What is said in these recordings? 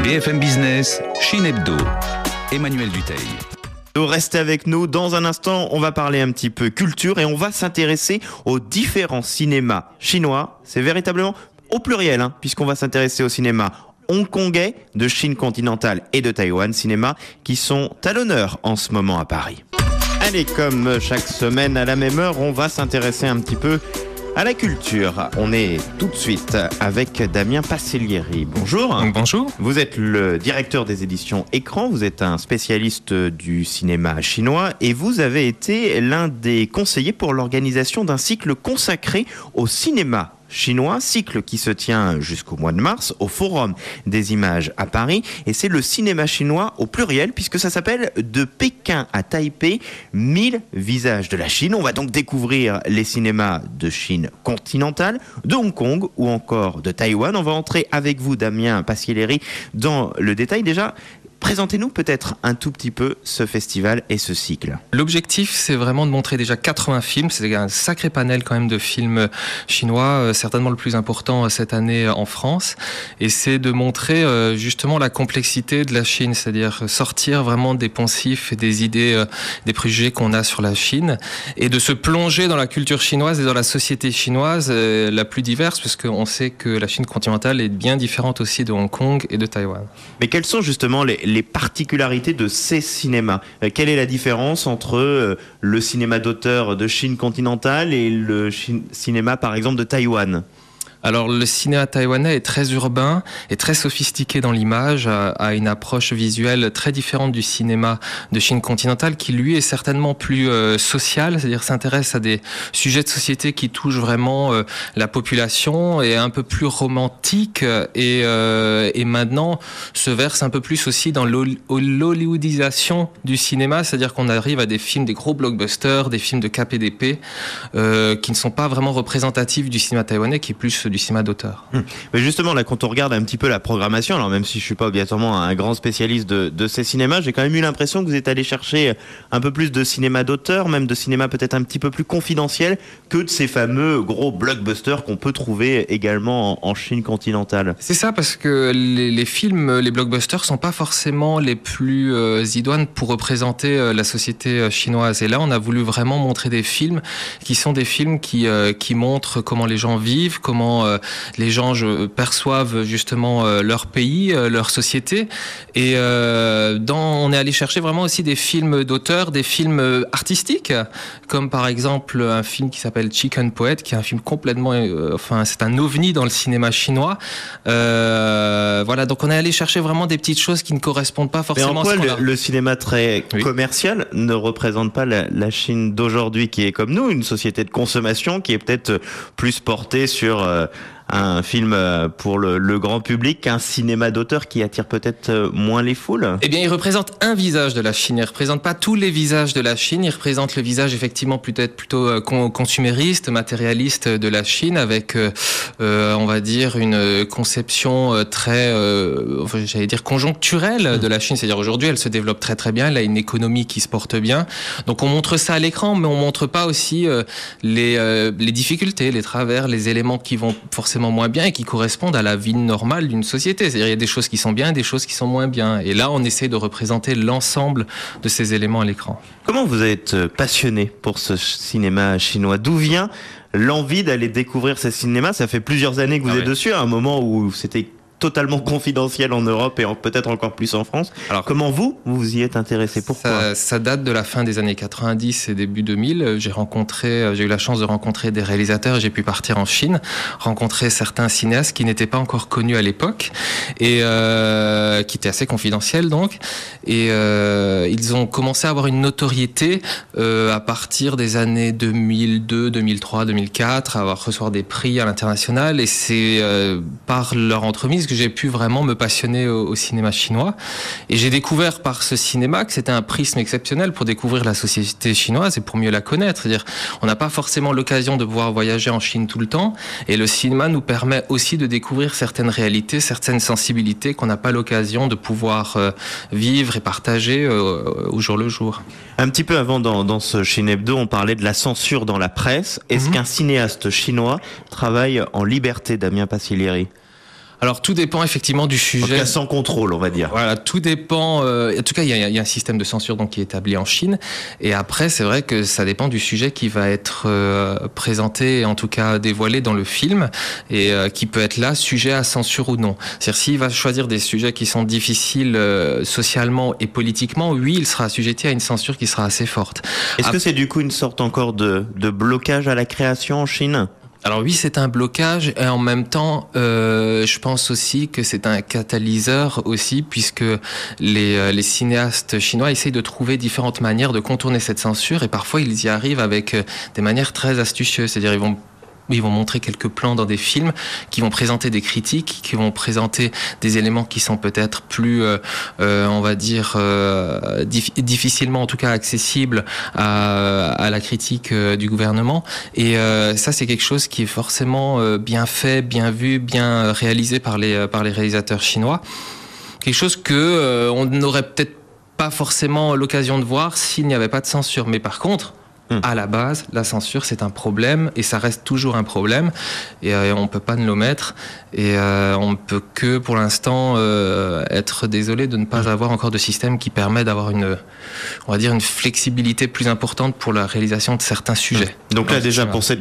BFM Business, Chine Hebdo, Emmanuel Dutheil. Restez avec nous. Dans un instant, on va parler un petit peu culture et on va s'intéresser aux différents cinémas chinois. C'est véritablement au pluriel, puisqu'on va s'intéresser au cinéma hongkongais, de Chine continentale et de Taïwan, cinéma qui sont à l'honneur en ce moment à Paris. Allez, comme chaque semaine à la même heure, on va s'intéresser un petit peu à la culture. On est tout de suite avec Damien Pacellieri. Bonjour. Bonjour. Vous êtes le directeur des éditions Écran, vous êtes un spécialiste du cinéma chinois et vous avez été l'un des conseillers pour l'organisation d'un cycle consacré au cinéma chinois, cycle qui se tient jusqu'au mois de mars au Forum des images à Paris, et c'est le cinéma chinois au pluriel puisque ça s'appelle De Pékin à Taipei, 1000 visages de la Chine. On va donc découvrir les cinémas de Chine continentale, de Hong Kong ou encore de Taïwan. On va entrer avec vous, Damien Pacellieri, dans le détail. Déjà, présentez-nous peut-être un tout petit peu ce festival et ce cycle. L'objectif, c'est vraiment de montrer déjà 80 films. C'est un sacré panel quand même de films chinois, certainement le plus important cette année en France. Et c'est de montrer justement la complexité de la Chine, c'est-à-dire sortir vraiment des poncifs et des idées, des préjugés qu'on a sur la Chine, et de se plonger dans la culture chinoise et dans la société chinoise la plus diverse, parce qu'on sait que la Chine continentale est bien différente aussi de Hong Kong et de Taïwan. Mais quelles sont justement les particularités de ces cinémas? Quelle est la différence entre le cinéma d'auteur de Chine continentale et le cinéma, par exemple, de Taïwan? Alors le cinéma taïwanais est très urbain et très sophistiqué dans l'image, a une approche visuelle très différente du cinéma de Chine continentale qui lui est certainement plus social, c'est-à-dire s'intéresse à des sujets de société qui touchent vraiment la population, et un peu plus romantique et maintenant se verse un peu plus aussi dans l'hollywoodisation du cinéma, c'est-à-dire qu'on arrive à des films, des gros blockbusters, des films de KPDP qui ne sont pas vraiment représentatifs du cinéma taïwanais, qui est plus du cinéma d'auteur. Mais justement, là, quand on regarde un petit peu la programmation, alors même si je suis pas obligatoirement un grand spécialiste de ces cinémas, j'ai quand même eu l'impression que vous êtes allé chercher un peu plus de cinéma d'auteur, même de cinéma peut-être un petit peu plus confidentiel que de ces fameux gros blockbusters qu'on peut trouver également en Chine continentale. C'est ça, parce que les films, les blockbusters sont pas forcément les plus idoines pour représenter la société chinoise. Et là, on a voulu vraiment montrer des films qui sont des films qui montrent comment les gens vivent, comment les gens perçoivent justement leur pays, leur société. Et on est allé chercher vraiment aussi des films d'auteur, des films artistiques, comme par exemple un film qui s'appelle Chicken Poet, qui est un film complètement, c'est un ovni dans le cinéma chinois. Voilà, donc on est allé chercher vraiment des petites choses qui ne correspondent pas forcément à ce qu'on a. Mais en quoi le cinéma très commercial ne représente pas la Chine d'aujourd'hui, qui est comme nous, une société de consommation qui est peut-être plus portée sur un film pour le grand public qu'un cinéma d'auteur qui attire peut-être moins les foules? Eh bien, il représente un visage de la Chine. Il représente pas tous les visages de la Chine. Il représente le visage effectivement peut-être plutôt consumériste, matérialiste de la Chine, avec, on va dire, une conception très, j'allais dire, conjoncturelle de la Chine. C'est-à-dire aujourd'hui, elle se développe très très bien. Elle a une économie qui se porte bien. Donc on montre ça à l'écran, mais on montre pas aussi les difficultés, les travers, les éléments qui vont forcément moins bien et qui correspondent à la vie normale d'une société. C'est-à-dire il y a des choses qui sont bien et des choses qui sont moins bien. Et là, on essaie de représenter l'ensemble de ces éléments à l'écran. Comment vous êtes passionné pour ce cinéma chinois? D'où vient l'envie d'aller découvrir ces cinémas? Ça fait plusieurs années que vous êtes dessus, à un moment où c'était totalement confidentiel en Europe et peut-être encore plus en France. Alors, comment vous y êtes intéressé? Pourquoi? Ça date de la fin des années 90 et début 2000. J'ai eu la chance de rencontrer des réalisateurs et j'ai pu partir en Chine, rencontrer certains cinéastes qui n'étaient pas encore connus à l'époque et qui étaient assez confidentiels donc. Et ils ont commencé à avoir une notoriété à partir des années 2002, 2003, 2004, à recevoir des prix à l'international, et c'est par leur entremise que j'ai pu vraiment me passionner au cinéma chinois. Et j'ai découvert par ce cinéma que c'était un prisme exceptionnel pour découvrir la société chinoise et pour mieux la connaître. C'est-à-dire, on n'a pas forcément l'occasion de pouvoir voyager en Chine tout le temps, et le cinéma nous permet aussi de découvrir certaines réalités, certaines sensibilités qu'on n'a pas l'occasion de pouvoir vivre et partager au jour le jour. Un petit peu avant, dans ce Chine Hebdo, on parlait de la censure dans la presse. Est-ce qu'un cinéaste chinois travaille en liberté, Damien Pacellieri? Alors tout dépend effectivement du sujet. En tout cas, sans contrôle, on va dire. Voilà, tout dépend. En tout cas, il y a un système de censure donc qui est établi en Chine. Et après, c'est vrai que ça dépend du sujet qui va être présenté, en tout cas dévoilé dans le film, et qui peut être là sujet à censure ou non. C'est-à-dire s'il va choisir des sujets qui sont difficiles socialement et politiquement, oui, il sera assujetti à une censure qui sera assez forte. Est-ce que c'est du coup une sorte encore de blocage à la création en Chine ? Alors oui, c'est un blocage et en même temps, je pense aussi que c'est un catalyseur aussi, puisque les cinéastes chinois essayent de trouver différentes manières de contourner cette censure et parfois ils y arrivent avec des manières très astucieuses. C'est-à-dire ils vont montrer quelques plans dans des films qui vont présenter des critiques, qui vont présenter des éléments qui sont peut-être plus, on va dire, difficilement en tout cas accessibles à la critique du gouvernement. Et ça, c'est quelque chose qui est forcément bien fait, bien vu, bien réalisé par les réalisateurs chinois. Quelque chose que on n'aurait peut-être pas forcément l'occasion de voir s'il n'y avait pas de censure. Mais par contre, à la base, la censure, c'est un problème et ça reste toujours un problème et on peut pas ne l'omettre et on ne peut que, pour l'instant, être désolé de ne pas avoir encore de système qui permet d'avoir on va dire une flexibilité plus importante pour la réalisation de certains sujets. Donc là, déjà, pour ce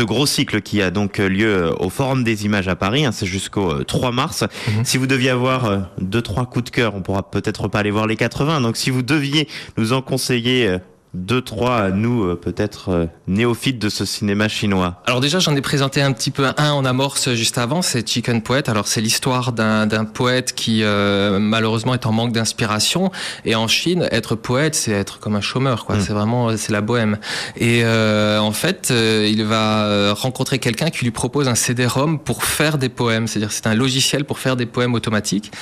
gros cycle qui a donc lieu au Forum des Images à Paris, c'est jusqu'au 3 mars. Si vous deviez avoir 2-3 coups de cœur, on pourra peut-être pas aller voir les 80, donc si vous deviez nous en conseiller 2-3 à nous, peut-être néophytes de ce cinéma chinois. Alors déjà, j'en ai présenté un petit peu un en amorce juste avant, c'est Chicken Poet. Alors c'est l'histoire d'un poète qui malheureusement est en manque d'inspiration. Et en Chine, être poète, c'est être comme un chômeur, quoi. C'est la bohème. Et en fait, il va rencontrer quelqu'un qui lui propose un CD-ROM pour faire des poèmes. C'est-à-dire, c'est un logiciel pour faire des poèmes automatiques.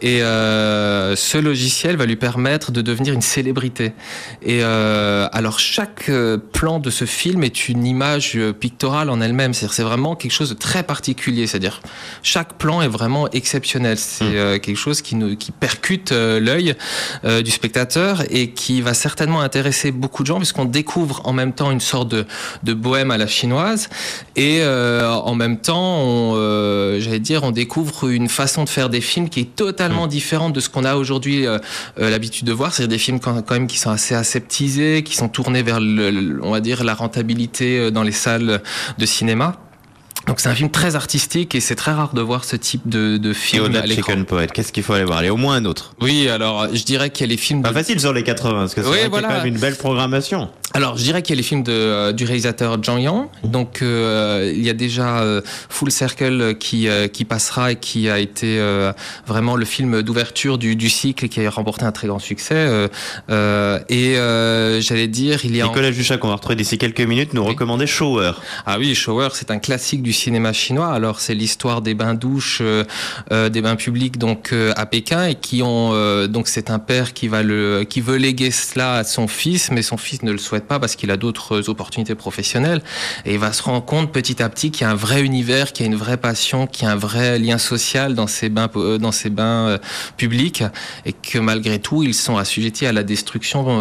Et ce logiciel va lui permettre de devenir une célébrité. Et alors chaque plan de ce film est une image pictorale en elle-même. C'est vraiment quelque chose de très particulier. C'est-à-dire chaque plan est vraiment exceptionnel. C'est quelque chose qui percute l'œil du spectateur et qui va certainement intéresser beaucoup de gens puisqu'on découvre en même temps une sorte de bohème à la chinoise et en même temps on découvre une façon de faire des films qui est totalement différente de ce qu'on a aujourd'hui l'habitude de voir. C'est des films quand même qui sont assez aseptisés, qui sont tournés vers on va dire la rentabilité dans les salles de cinéma. Donc c'est un film très artistique et c'est très rare de voir ce type de film. Et au-delà de Chicken Poet, qu'est-ce qu'il faut aller voir ? Il y a au moins un autre. Oui, alors je dirais qu'il y a les films... Pas facile sur les 80, parce que c'est vrai qu'il y a quand même une belle programmation. Alors je dirais qu'il y a les films du réalisateur Zhang Yang. Donc il y a déjà Full Circle qui passera et qui a été vraiment le film d'ouverture du cycle et qui a remporté un très grand succès. J'allais dire, il y a... Nicolas Juchat, qu'on va retrouver d'ici quelques minutes, nous recommandait Shower. Ah oui, Shower, c'est un classique du cinéma chinois. Alors c'est l'histoire des bains-douches, des bains publics donc à Pékin et qui ont donc c'est un père qui veut léguer cela à son fils, mais son fils ne le souhaite pas parce qu'il a d'autres opportunités professionnelles et il va se rendre compte petit à petit qu'il y a un vrai univers, qu'il y a une vraie passion, qu'il y a un vrai lien social dans ces bains publics et que malgré tout ils sont assujettis à la destruction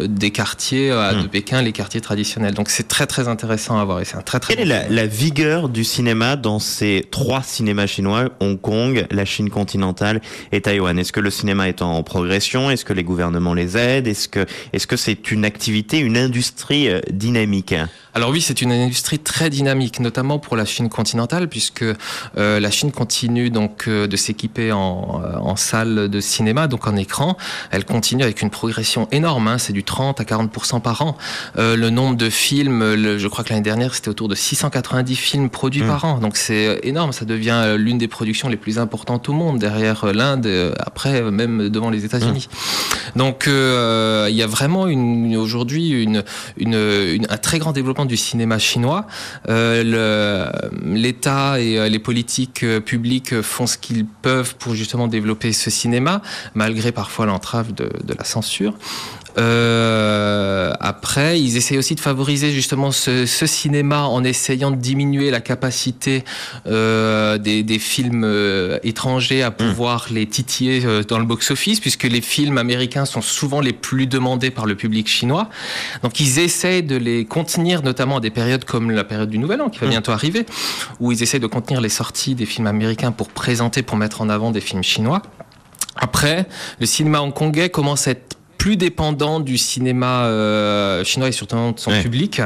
des quartiers de Pékin, les quartiers traditionnels. Donc c'est très très intéressant à voir et c'est un très très. Quelle est la vigueur du cinéma dans ces 3 cinémas chinois, Hong Kong, la Chine continentale et Taïwan? Est-ce que le cinéma est en progression? Est-ce que les gouvernements les aident? Est-ce que c'est une activité, une industrie dynamique? Alors oui, c'est une industrie très dynamique, notamment pour la Chine continentale, puisque la Chine continue donc de s'équiper en salles de cinéma, donc en écran. Elle continue avec une progression énorme, c'est du 30 à 40% par an. Le nombre de films, je crois que l'année dernière, c'était autour de 690 films produits par an. Donc c'est énorme, ça devient l'une des productions les plus importantes au monde, derrière l'Inde, après même devant les États-Unis. Donc il y a vraiment aujourd'hui un très grand développement du cinéma chinois. L'État et les politiques publiques font ce qu'ils peuvent pour justement développer ce cinéma, malgré parfois l'entrave de la censure. Après, ils essayent aussi de favoriser justement ce cinéma en essayant de diminuer la capacité des films étrangers à pouvoir les titiller dans le box-office, puisque les films américains sont souvent les plus demandés par le public chinois. Donc ils essayent de les contenir, notamment à des périodes comme la période du Nouvel An, qui va bientôt arriver, où ils essayent de contenir les sorties des films américains pour mettre en avant des films chinois. Après, le cinéma hongkongais commence à être plus dépendant du cinéma chinois et surtout de son public,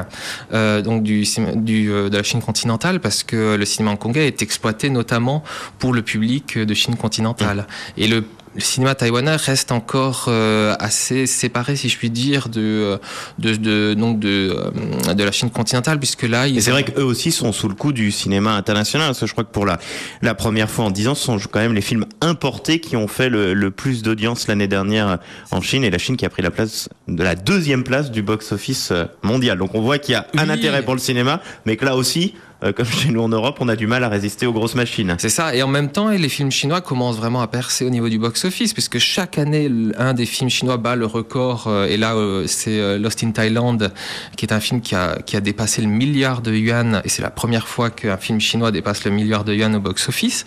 donc de la Chine continentale, parce que le cinéma hongkongais est exploité notamment pour le public de Chine continentale. Et le cinéma taïwanais reste encore assez séparé, si je puis dire, de la Chine continentale, puisque là... Et c'est vrai qu'eux aussi sont sous le coup du cinéma international, parce que je crois que pour la première fois en 10 ans, ce sont quand même les films importés qui ont fait le plus d'audience l'année dernière en Chine, et la Chine qui a pris la place de la 2e place du box-office mondial. Donc on voit qu'il y a un intérêt pour le cinéma, mais que là aussi... comme chez nous en Europe, on a du mal à résister aux grosses machines. C'est ça, et en même temps, les films chinois commencent vraiment à percer au niveau du box-office, puisque chaque année, un des films chinois bat le record, et là, c'est Lost in Thailand, qui est un film qui a dépassé le milliard de yuan, et c'est la première fois qu'un film chinois dépasse le milliard de yuan au box-office.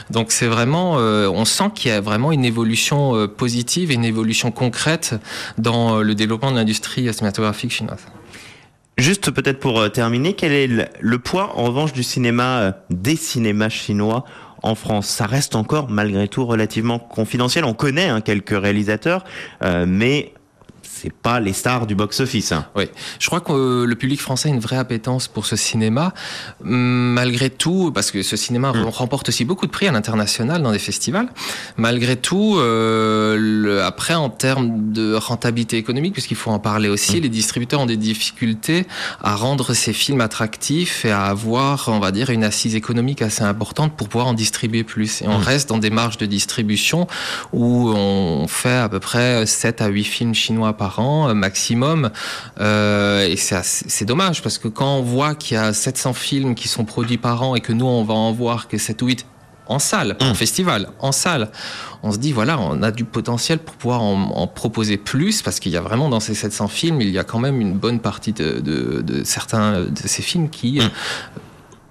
Donc c'est vraiment, on sent qu'il y a vraiment une évolution positive et une évolution concrète dans le développement de l'industrie cinématographique chinoise. Juste peut-être pour terminer, quel est le poids en revanche du cinéma, des cinémas chinois en France? Ça reste encore malgré tout relativement confidentiel. On connaît quelques réalisateurs, mais c'est pas les stars du box-office. Oui, je crois que le public français a une vraie appétence pour ce cinéma, malgré tout, parce que ce cinéma remporte aussi beaucoup de prix à l'international dans des festivals. Malgré tout, après, en termes de rentabilité économique, puisqu'il faut en parler aussi, les distributeurs ont des difficultés à rendre ces films attractifs et à avoir, on va dire, une assise économique assez importante pour pouvoir en distribuer plus. Et on reste dans des marges de distribution où on fait à peu près 7 à 8 films chinois par an maximum, et c'est dommage, parce que quand on voit qu'il y a 700 films qui sont produits par an et que nous on va en voir que 7 ou 8 en salle, en festival, en salle, on se dit voilà, on a du potentiel pour pouvoir en proposer plus, parce qu'il y a vraiment dans ces 700 films, il y a quand même une bonne partie de certains de ces films qui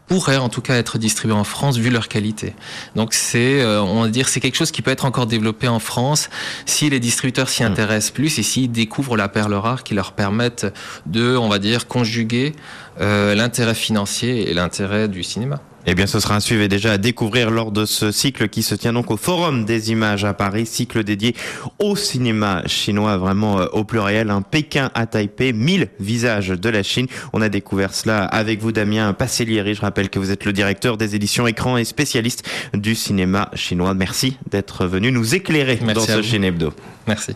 pourraient en tout cas être distribués en France vu leur qualité. Donc on va dire, c'est quelque chose qui peut être encore développé en France si les distributeurs s'y intéressent plus et s'ils découvrent la perle rare qui leur permette de, on va dire, conjuguer l'intérêt financier et l'intérêt du cinéma. Eh bien, ce sera un suivi déjà à découvrir lors de ce cycle qui se tient donc au Forum des Images à Paris, cycle dédié au cinéma chinois, vraiment au pluriel, Pékin à Taipei, 1000 visages de la Chine. On a découvert cela avec vous, Damien Passelieri. Je rappelle que vous êtes le directeur des éditions Écran et spécialiste du cinéma chinois. Merci d'être venu nous éclairer dans ce Chine Hebdo. Merci.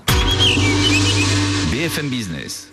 BFM Business.